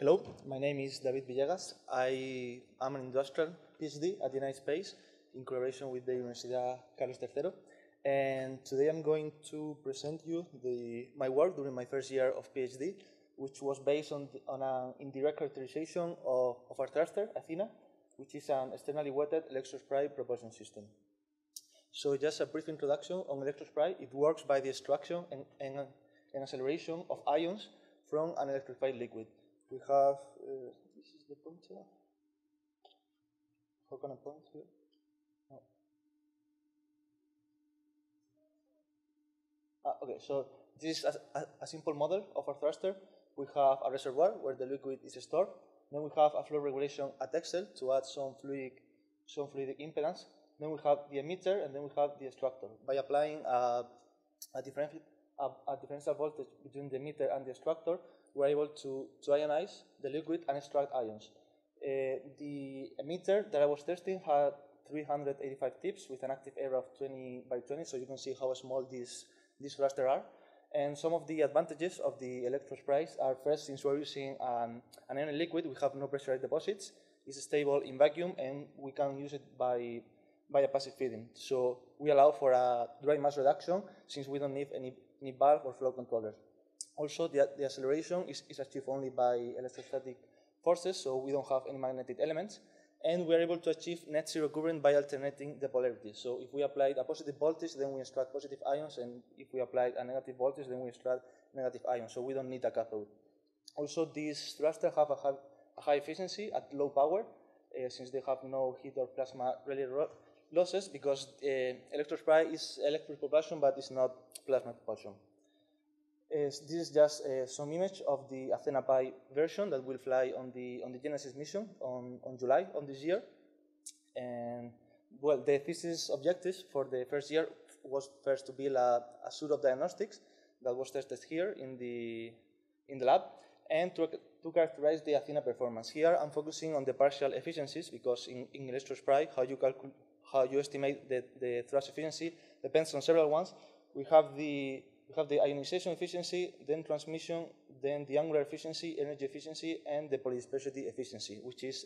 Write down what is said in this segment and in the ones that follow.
Hello, my name is David Villegas. I am an industrial PhD at Aerospace in collaboration with the Universidad Carlos III. And today I'm going to present you my work during my first year of PhD, which was based on an indirect characterization of our thruster, Athena, which is an externally wetted electrospray propulsion system. So just a brief introduction on electrospray. It works by the extraction and acceleration of ions from an electrified liquid. We have, this is the pointer. How can I point here? No. Okay, so this is a simple model of our thruster. We have a reservoir where the liquid is stored. Then we have a flow regulation at Excel to add some fluidic impedance. Then we have the emitter, and then we have the extractor. By applying a differential voltage between the emitter and the extractor, we're able to ionize the liquid and extract ions. The emitter that I was testing had 385 tips with an active area of 20 by 20, so you can see how small these thrusters are. And some of the advantages of the electrosprays are, first, since we're using an ionic liquid, we have no pressurized deposits. It's stable in vacuum, and we can use it by a passive feeding. So we allow for a dry mass reduction since we don't need any valve or flow controllers. Also, the acceleration is achieved only by electrostatic forces, so we don't have any magnetic elements. And we're able to achieve net zero current by alternating the polarities. So if we applied a positive voltage, then we extract positive ions, and if we applied a negative voltage, then we extract negative ions. So we don't need a cathode. Also, these thrusters have a high efficiency at low power, since they have no heat or plasma relay losses, because electrospray is electric propulsion, but it's not plasma propulsion. This is just some image of the Athena Pi version that will fly on the Genesis mission on July of this year. And well, the thesis objectives for the first year was first to build a suite of diagnostics that was tested here in the lab, and to characterize the Athena performance. Here I'm focusing on the partial efficiencies, because in electrospray, how you estimate the thrust efficiency depends on several ones. We have the ionization efficiency, then transmission, then the angular efficiency, energy efficiency, and the polydispersity efficiency, which is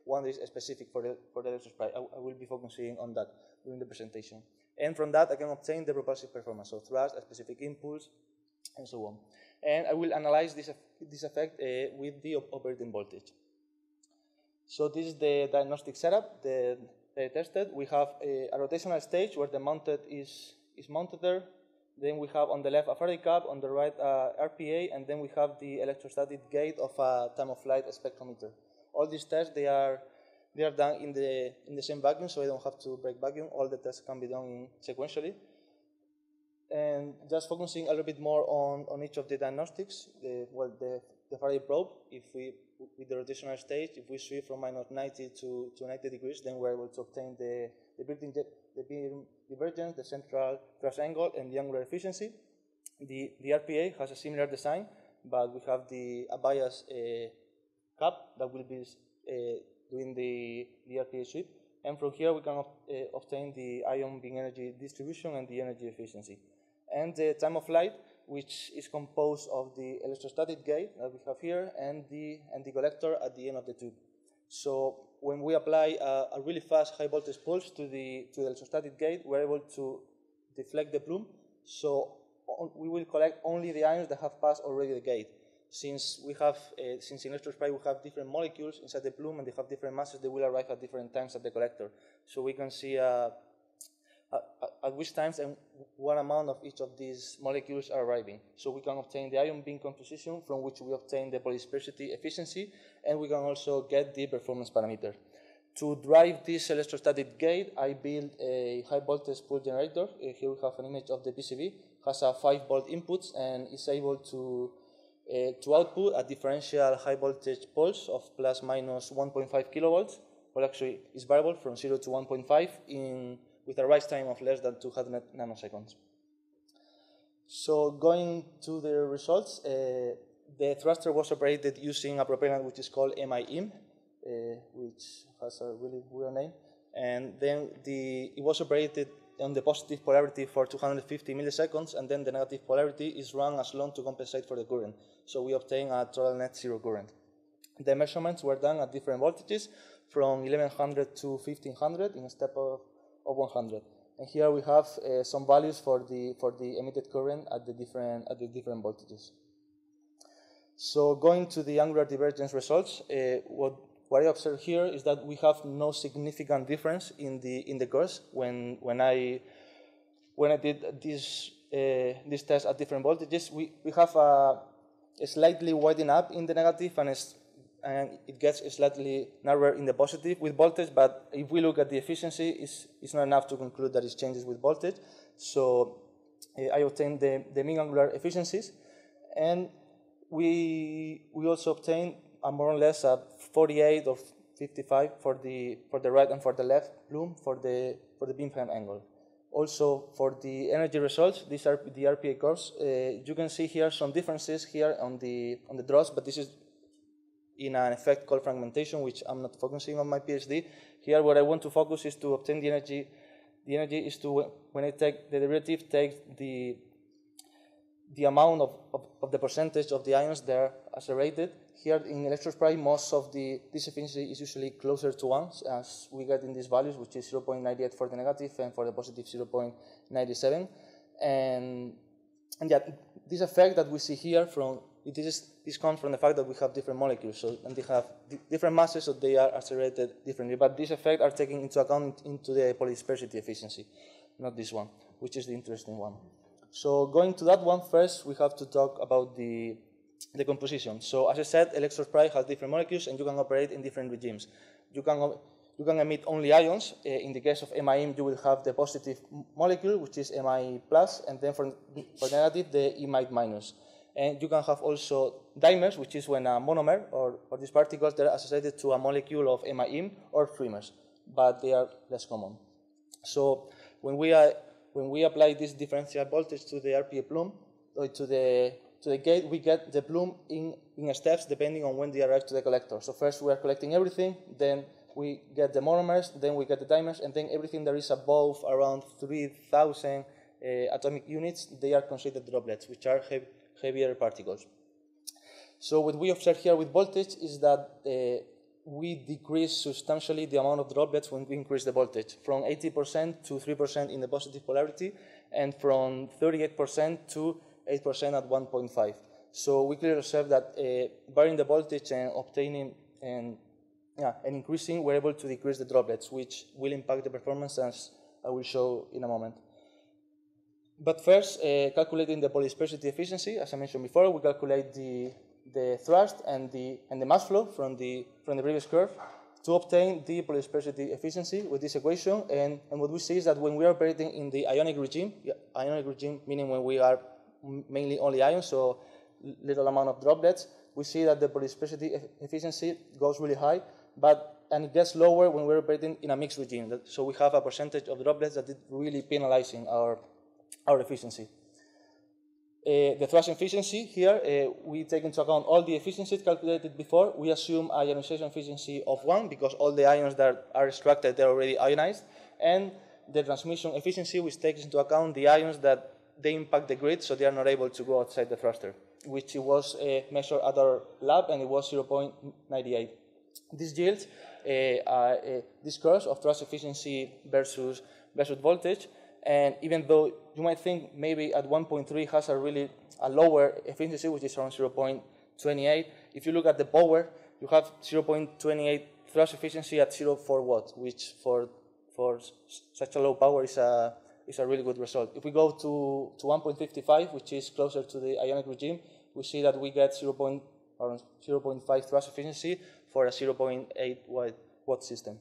one that is specific for the electrospray. I will be focusing on that during the presentation. And from that, I can obtain the propulsive performance, so thrust, a specific impulse, and so on. And I will analyze this effect with the operating voltage. So this is the diagnostic setup that I tested. We have a rotational stage where the mounted is mounted there. Then we have on the left a Faraday cap, on the right RPA, and then we have the electrostatic gate of a time-of-flight spectrometer. All these tests, they are done in the same vacuum, so I don't have to break vacuum. All the tests can be done sequentially. And just focusing a little bit more on each of the diagnostics, the Faraday probe, with the rotational stage, if we switch from minus 90 to 90 degrees, then we're able to obtain the beam divergence, the central thrust angle, and the angular efficiency. The RPA has a similar design, but we have a bias cap that will be doing the RPA sweep. And from here, we can obtain the ion beam energy distribution and the energy efficiency. And the time of flight, which is composed of the electrostatic gate that we have here and the collector at the end of the tube. So when we apply a really fast high voltage pulse to the electrostatic gate, we're able to deflect the plume. So we will collect only the ions that have passed already the gate. Since in electrospray we have different molecules inside the plume and they have different masses, they will arrive at different times at the collector. So we can see at which times and what amount of each of these molecules are arriving. So we can obtain the ion beam composition, from which we obtain the polydispersity efficiency, and we can also get the performance parameter. To drive this electrostatic gate, I built a high voltage pulse generator. Here we have an image of the PCB. It has a 5-volt inputs and is able to output a differential high voltage pulse of plus minus 1.5 kilovolts. Well, actually, it's variable from 0 to 1.5 with a rise time of less than 200 nanoseconds. So going to the results, the thruster was operated using a propellant which is called MIM, which has a really weird name. And then it was operated on the positive polarity for 250 milliseconds, and then the negative polarity is run as long to compensate for the current. So we obtain a total net zero current. The measurements were done at different voltages, from 1100 to 1500 in a step of 100. And here we have some values for the emitted current at the different voltages. So going to the angular divergence results, what I observed here is that we have no significant difference in the curves when I did this test at different voltages. We have a slightly widening up in the negative, and it gets slightly narrower in the positive with voltage, but if we look at the efficiency, it's not enough to conclude that it changes with voltage. So I obtained the mean angular efficiencies, and we also obtained a more or less a 48 or 55 for the right and for the left plume for the beamframe angle. Also, for the energy results, these are the RPA curves. You can see here some differences here on the draws, but this is in an effect called fragmentation, which I'm not focusing on my PhD. Here, what I want to focus is to obtain the energy. The energy is to, when I take the derivative, take the amount of the percentage of the ions that are accelerated. Here in electrospray, most of this efficiency is usually closer to 1, as we get in these values, which is 0.98 for the negative and for the positive 0.97. And yeah, this effect that we see here this comes from the fact that we have different molecules, and they have different masses, so they are accelerated differently. But this effect are taken into account into the polydispersity efficiency, not this one, which is the interesting one. So going to that one first, we have to talk about the composition. So as I said, electrospray has different molecules, and you can operate in different regimes. You can emit only ions. In the case of MIM, you will have the positive molecule, which is Mi plus, and then for negative, the imide minus. And you can have also dimers, which is when a monomer or these particles that are associated to a molecule of MIM, or trimers, but they are less common. So when we apply this differential voltage to the RPA plume, or to the gate, we get the plume in steps depending on when they arrive to the collector. So first we are collecting everything, then we get the monomers, then we get the dimers, and then everything that is above around 3,000 atomic units, they are considered droplets, which are heavier particles. So what we observe here with voltage is that we decrease substantially the amount of droplets when we increase the voltage, from 80% to 3% in the positive polarity, and from 38% to 8% at 1.5. So we clearly observe that varying the voltage and obtaining and increasing, we're able to decrease the droplets, which will impact the performance, as I will show in a moment. But first, calculating the polydispersity efficiency, as I mentioned before, we calculate the thrust and the mass flow from the previous curve to obtain the polydispersity efficiency with this equation. And what we see is that when we are operating in the ionic regime meaning when we are mainly only ions, so little amount of droplets, we see that the polydispersity efficiency goes really high, and it gets lower when we're operating in a mixed regime. So we have a percentage of droplets that is really penalizing our efficiency. The thrust efficiency here, we take into account all the efficiencies calculated before. We assume a ionization efficiency of 1 because all the ions that are extracted, they're already ionized. And the transmission efficiency, which takes into account the ions that they impact the grid, so they are not able to go outside the thruster, which it was measured at our lab, and it was 0.98. This yields this curve of thrust efficiency versus voltage. And even though you might think maybe at 1.3 has a lower efficiency, which is around 0.28, if you look at the power, you have 0.28 thrust efficiency at 0.4 watts, which for such a low power is a really good result. If we go to 1.55, which is closer to the ionic regime, we see that we get 0.5 thrust efficiency for a 0.8 watt system.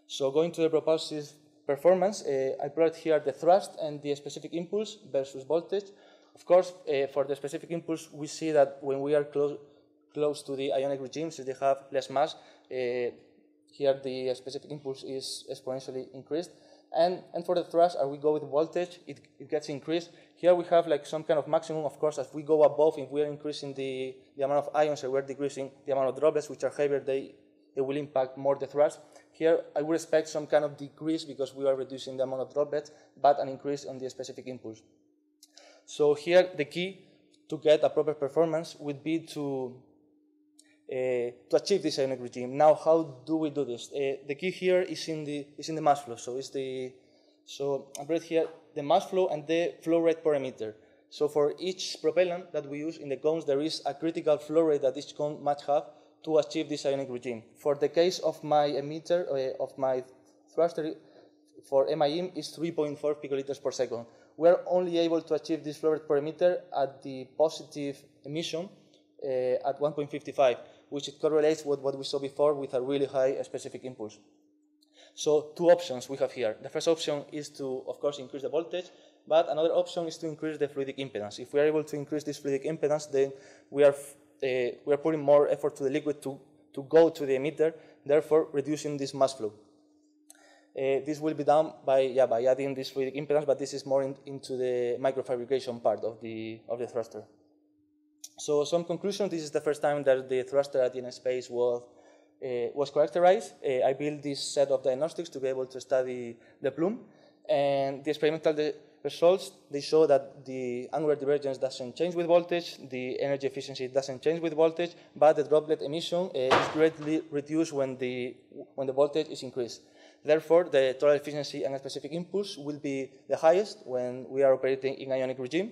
So going to the propulsive performance, I plot here the thrust and the specific impulse versus voltage. Of course, for the specific impulse, we see that when we are close to the ionic regime, so they have less mass, here the specific impulse is exponentially increased. And for the thrust, as we go with voltage, it gets increased. Here we have like some kind of maximum. Of course, as we go above, if we are increasing the amount of ions, or we're decreasing the amount of droplets, which are heavier, they will impact more the thrust. Here, I would expect some kind of decrease because we are reducing the amount of droplets, but an increase on the specific impulse. So here, the key to get a proper performance would be to to achieve this ionic regime. Now, how do we do this? The key here is in the mass flow. So I brought here the mass flow and the flow rate parameter. So for each propellant that we use in the cones, there is a critical flow rate that each cone must have to achieve this ionic regime. For the case of my emitter, of my thruster, for MIM is 3.4 picoliters per second. We are only able to achieve this flow rate parameter at the positive emission at 1.55, which it correlates with what we saw before with a really high specific impulse. So two options we have here. The first option is to, of course, increase the voltage, but another option is to increase the fluidic impedance. If we are able to increase this fluidic impedance, then we are putting more effort to the liquid to go to the emitter, therefore reducing this mass flow. This will be done by adding this fluidic impedance, but this is more into the microfabrication part of the thruster. So some conclusions. This is the first time that the thruster at Aerospace was characterized. I built this set of diagnostics to be able to study the plume, and the experimental results, they show that the angular divergence doesn't change with voltage, the energy efficiency doesn't change with voltage, but the droplet emission is greatly reduced when the voltage is increased. Therefore, the total efficiency and specific impulse will be the highest when we are operating in ionic regime.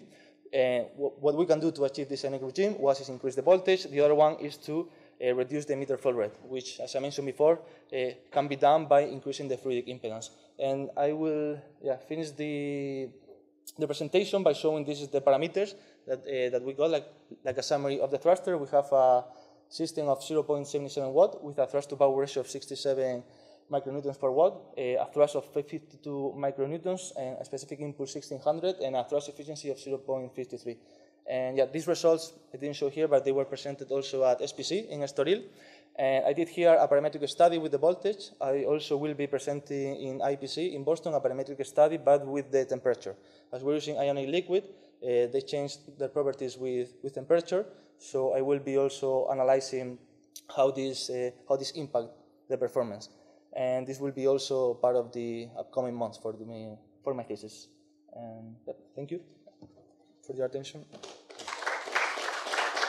What we can do to achieve this ionic regime is increase the voltage. The other one is to reduce the emitter flow rate, which, as I mentioned before, can be done by increasing the fluidic impedance. And I will finish the presentation by showing this is the parameters that we got, like a summary of the thruster. We have a system of 0.77 watt with a thrust to power ratio of 67 micronewtons per watt, a thrust of 52 micronewtons, and a specific impulse 1600, and a thrust efficiency of 0.53. And these results I didn't show here, but they were presented also at SPC in Estoril. And I did here a parametric study with the voltage. I also will be presenting in IPC in Boston a parametric study, but with the temperature. As we're using ionic liquid, they change their properties with temperature. So I will be also analyzing how this impact the performance. And this will be also part of the upcoming months for my thesis. And thank you for your attention.